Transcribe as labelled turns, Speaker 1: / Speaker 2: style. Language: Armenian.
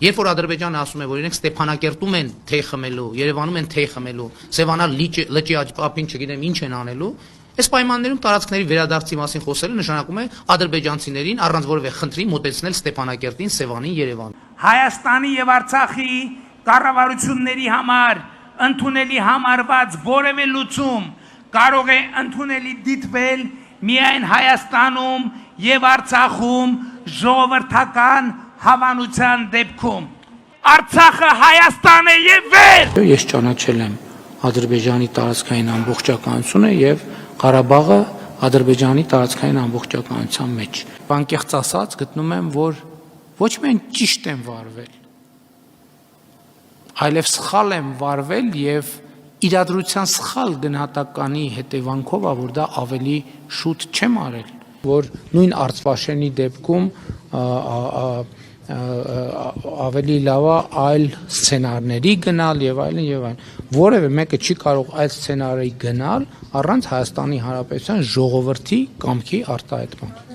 Speaker 1: Երբ որ Ադրբեջանը ասում է, որ իրենք Ստեփանակերտում են թեյ խմելու, Երևանում են թեյ խմելու, Սևանալ լճի ափին չգիտեմ ինչ են անելու, այս պայմաններում տարածքների վերադարձի մասին խոսելը նշանակում է ադրբեջանցիներին առանց որևէ խնդրի մոտեցնել Ստեփանակերտին, Սևանին, Երևան։
Speaker 2: Հայաստանի եւ Արցախի կառավարությունների համար ընդունելի համարված որևէ լուծում կարող է ընդունելի դիտվել միայն Հայաստանում եւ Արցախում ժողովրդական հավանության դեպքում։ Արցախը Հայաստան է եւ վեր։
Speaker 3: Ես ճանաչել եմ Ադրբեջանի տարածքային ամբողջականությունը եւ Ղարաբաղը Ադրբեջանի տարածքային ամբողջականության մեջ։ Անկեղծ ասած գտնում եմ, որ ոչ միայն ճիշտ եմ վարվել, այլև սխալ եմ վարվել եւ իրադրության սխալ գնահատականի հետևանքով է, որ դա ավելի շուտ չեմ արել, որ նույն Արցվաշենի դեպքում ավելի լավ է այլ սցենարների գնալ եւ այլն եւ այլն։ Որևէ մեկը չի կարող այլ սցենարի գնալ առանց Հայաստանի Հանրապետության ժողովրդի կամքի արտահայտման։